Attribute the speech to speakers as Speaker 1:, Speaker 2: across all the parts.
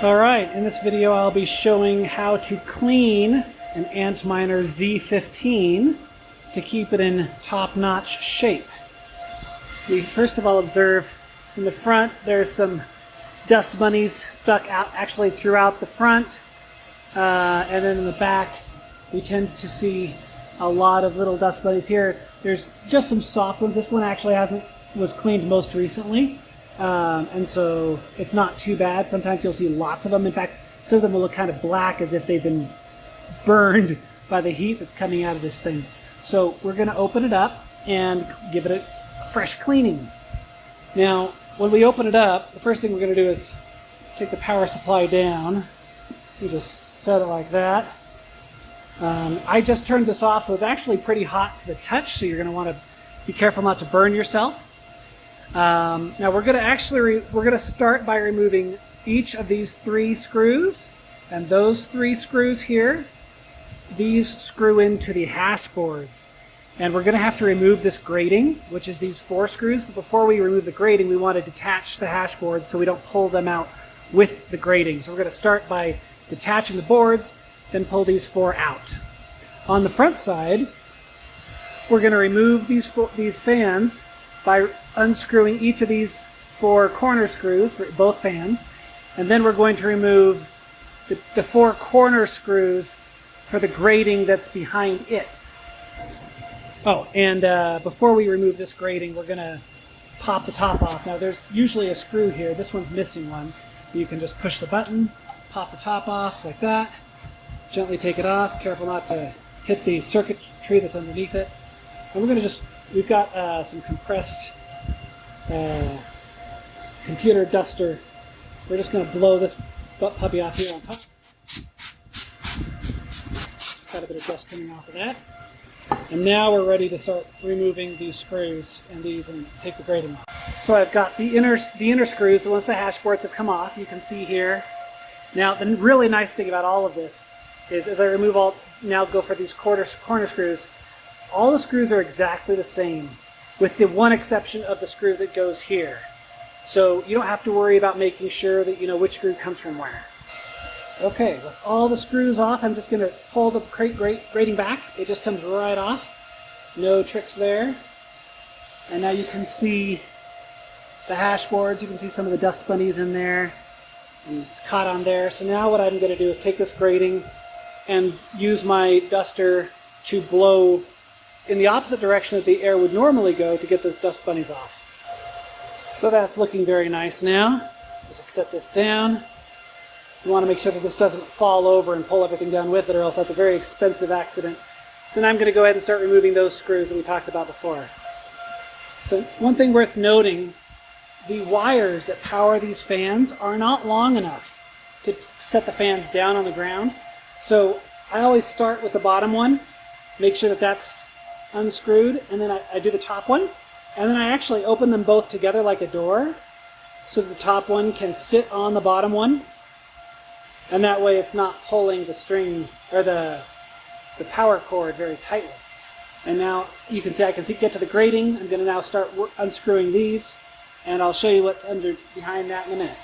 Speaker 1: Alright, in this video I'll be showing how to clean an Antminer Z15 to keep it in top-notch shape. We first of all observe in the front there's some dust bunnies stuck out actually throughout the front, and then in the back we tend to see a lot of little dust bunnies here. There's just some soft ones. This one actually was cleaned most recently. And so it's not too bad. Sometimes you'll see lots of them. In fact, some of them will look kind of black as if they've been burned by the heat that's coming out of this thing. So we're going to open it up and give it a fresh cleaning. Now, when we open it up, the first thing we're going to do is take the power supply down. You just set it like that. I just turned this off, so it's actually pretty hot to the touch, so you're going to want to be careful not to burn yourself. Now we're going to start by removing each of these 3 screws, and those 3 screws here, these screw into the hash boards, and we're going to have to remove this grating, which is these 4 screws. But before we remove the grating, we want to detach the hash boards so we don't pull them out with the grating. So we're going to start by detaching the boards, then pull these 4 out. On the front side, we're going to remove these fans by unscrewing each of these 4 corner screws for both fans, and then we're going to remove the 4 corner screws for the grating that's behind it. Oh, and before we remove this grating, we're going to pop the top off. Now there's usually a screw here. This one's missing one. You can just push the button, pop the top off like that, gently take it off, careful not to hit the circuitry that's underneath it. And we're going to we've got some compressed computer duster. We're just going to blow this puppy off here on top. Got a bit of dust coming off of that. And now we're ready to start removing these screws and take the grating off. So I've got the inner screws, the ones the hash boards have come off, you can see here. Now the really nice thing about all of this is as I remove go for these corner screws, all the screws are exactly the same, with the one exception of the screw that goes here. So you don't have to worry about making sure that you know which screw comes from where. Okay, with all the screws off, I'm just going to pull the grating back. It just comes right off. No tricks there. And now you can see the hash boards. You can see some of the dust bunnies in there. And it's caught on there. So now what I'm going to do is take this grating and use my duster to blow in the opposite direction that the air would normally go to get those dust bunnies off. So that's looking very nice now. Let's just set this down. You want to make sure that this doesn't fall over and pull everything down with it, or else that's a very expensive accident. So now I'm going to go ahead and start removing those screws that we talked about before. So one thing worth noting, the wires that power these fans are not long enough to set the fans down on the ground. So I always start with the bottom one, make sure that that's unscrewed, and then I do the top one, and then I actually open them both together like a door so that the top one can sit on the bottom one, and that way it's not pulling the string or the power cord very tightly. And now you can see I can get to the grating. I'm going to now start unscrewing these, and I'll show you what's behind that in a minute.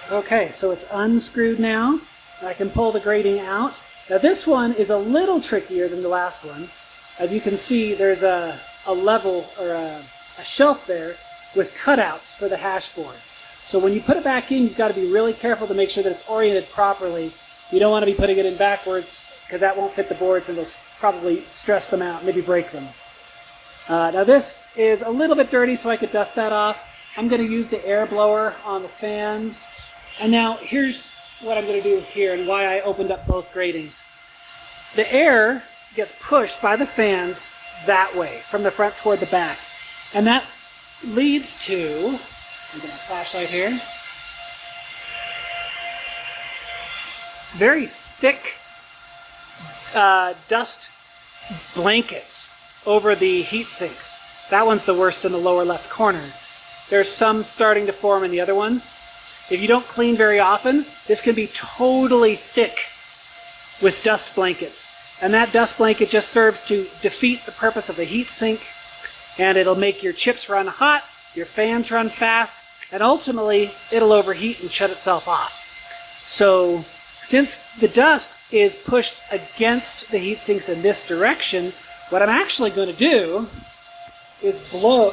Speaker 1: Okay, so it's unscrewed now. I can pull the grating out. Now this one is a little trickier than the last one. As you can see, there's a level or a shelf there with cutouts for the hash boards. So when you put it back in, you've got to be really careful to make sure that it's oriented properly. You don't want to be putting it in backwards because that won't fit the boards and it'll probably stress them out, maybe break them. Now this is a little bit dirty, so I could dust that off. I'm going to use the air blower on the fans. And now here's what I'm going to do here and why I opened up both gratings. The air gets pushed by the fans that way, from the front toward the back. And that leads to, I'm going to flashlight here, very thick dust blankets over the heat sinks. That one's the worst in the lower left corner. There's some starting to form in the other ones. If you don't clean very often, this can be totally thick with dust blankets. And that dust blanket just serves to defeat the purpose of the heat sink, and it'll make your chips run hot, your fans run fast, and ultimately it'll overheat and shut itself off. So since the dust is pushed against the heat sinks in this direction, what I'm actually going to do is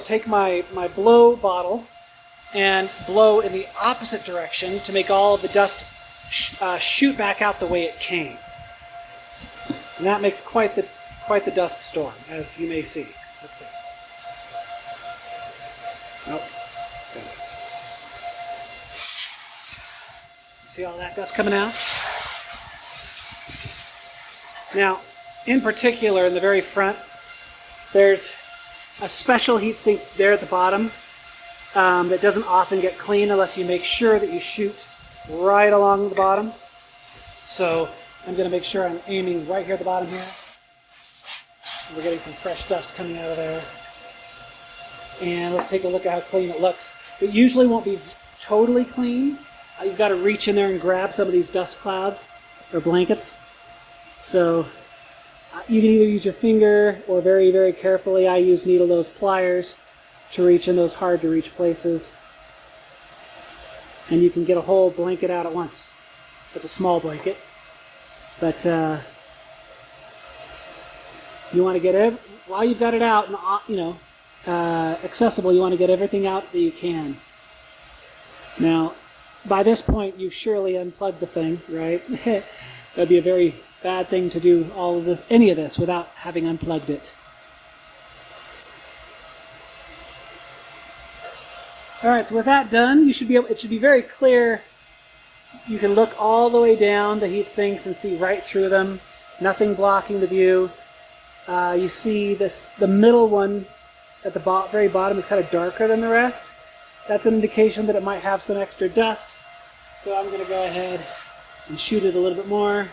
Speaker 1: take my blow bottle and blow in the opposite direction to make all of the dust shoot back out the way it came. And that makes quite the dust storm, as you may see. Let's see. Oh, good. See all that dust coming out? Now, in particular, in the very front, there's a special heatsink there at the bottom that doesn't often get clean unless you make sure that you shoot right along the bottom. So I'm going to make sure I'm aiming right here at the bottom here. We're getting some fresh dust coming out of there. And let's take a look at how clean it looks. It usually won't be totally clean. You've got to reach in there and grab some of these dust clouds or blankets. So you can either use your finger or very, very carefully. I use needle nose pliers to reach in those hard to reach places. And you can get a whole blanket out at once. It's a small blanket. But you want to get while you've got it out and accessible, you want to get everything out that you can. Now, by this point, you've surely unplugged the thing, right? That'd be a very bad thing to do any of this without having unplugged it. All right, so with that done, it should be very clear. You can look all the way down the heat sinks and see right through them. Nothing blocking the view. You see the middle one at the very bottom is kind of darker than the rest. That's an indication that it might have some extra dust. So I'm going to go ahead and shoot it a little bit more.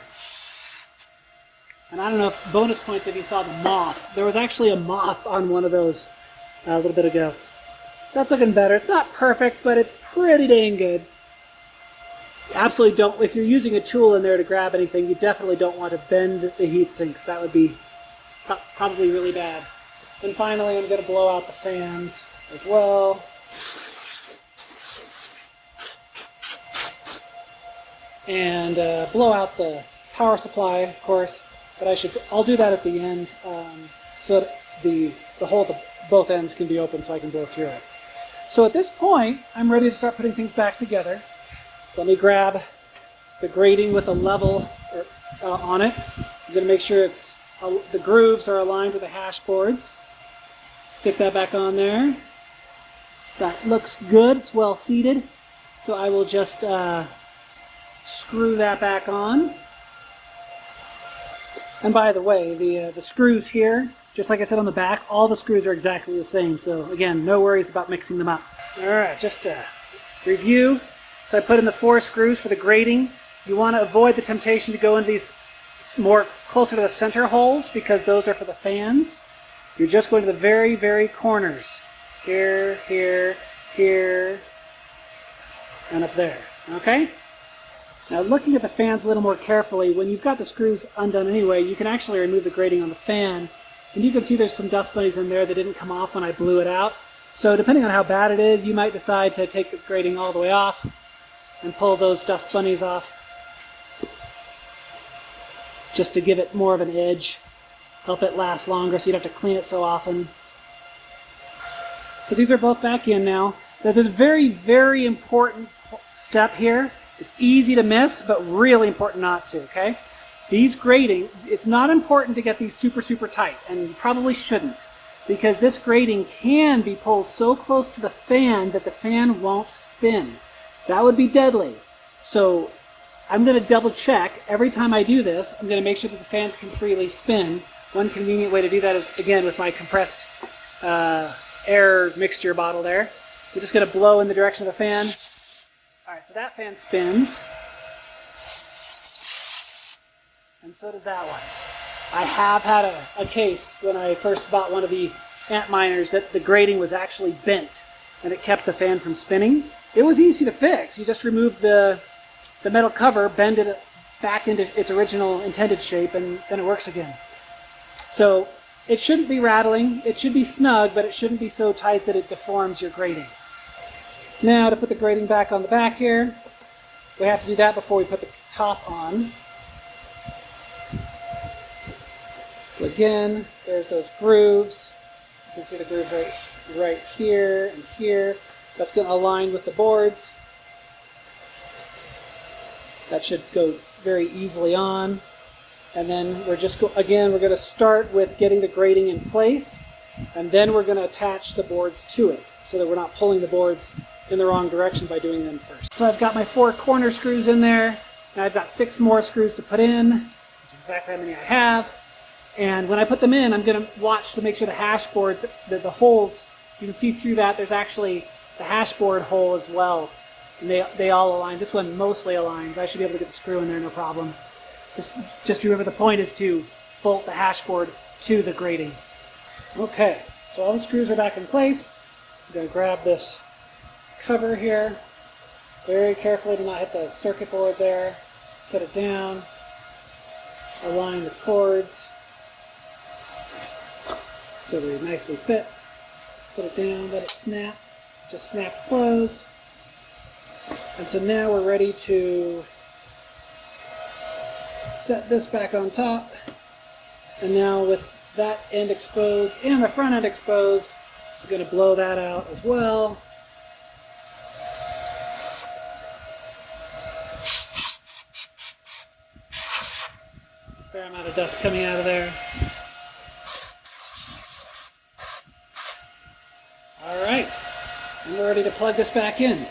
Speaker 1: And I don't know if bonus points if you saw the moth. There was actually a moth on one of those a little bit ago. So that's looking better. It's not perfect, but it's pretty dang good. Absolutely don't, if you're using a tool in there to grab anything, you definitely don't want to bend the heat sinks. That would be probably really bad. And finally, I'm going to blow out the fans as well. And blow out the power supply, of course, but I'll do that at the end so that the both ends can be open so I can blow through it. So at this point, I'm ready to start putting things back together. So let me grab the grating with a level on it. I'm going to make sure the grooves are aligned with the hash boards. Stick that back on there. That looks good. It's well seated. So I will just screw that back on. And by the way, the screws here, just like I said on the back, all the screws are exactly the same. So again, no worries about mixing them up. All right, just to review. So I put in the 4 screws for the grating. You want to avoid the temptation to go into these more closer to the center holes because those are for the fans. You're just going to the very, very corners. Here, here, here, and up there. Okay? Now looking at the fans a little more carefully, when you've got the screws undone anyway, you can actually remove the grating on the fan. And you can see there's some dust bunnies in there that didn't come off when I blew it out. So depending on how bad it is, you might decide to take the grating all the way off and pull those dust bunnies off just to give it more of an edge, help it last longer so you don't have to clean it so often. So these are both back in now. Now there's a very, very important step here. It's easy to miss, but really important not to, okay? These grating, it's not important to get these super, super tight, and you probably shouldn't, because this grating can be pulled so close to the fan that the fan won't spin. That would be deadly. So I'm going to double check every time I do this. I'm going to make sure that the fans can freely spin. One convenient way to do that is, again, with my compressed air mixture bottle there. We're just going to blow in the direction of the fan. All right, so that fan spins. And so does that one. I have had a case when I first bought one of the Antminers that the grating was actually bent and it kept the fan from spinning. It was easy to fix. You just remove the metal cover, bend it back into its original intended shape, and then it works again. So it shouldn't be rattling. It should be snug, but it shouldn't be so tight that it deforms your grating. Now to put the grating back on the back here, we have to do that before we put the top on. So again, there's those grooves. You can see the grooves right here and here. That's going to align with the boards. That should go very easily on. And then we're just, again, we're going to start with getting the grating in place, and then we're going to attach the boards to it so that we're not pulling the boards in the wrong direction by doing them first. So I've got my 4 corner screws in there, and I've got 6 more screws to put in, which is exactly how many I have. And when I put them in, I'm going to watch to make sure the hash boards, the holes, you can see through that, there's actually the hash board hole as well. And they all align. This one mostly aligns. I should be able to get the screw in there, no problem. Just remember the point is to bolt the hash board to the grating. Okay, so all the screws are back in place. I'm going to grab this cover here. Very carefully to not hit the circuit board there. Set it down. Align the cords so they nicely fit. Set it down, let it snap. Just snapped closed. And so now we're ready to set this back on top. And now with that end exposed and the front end exposed, we're going to blow that out as well. Fair amount of dust coming out of there. All right, and we're ready to plug this back in.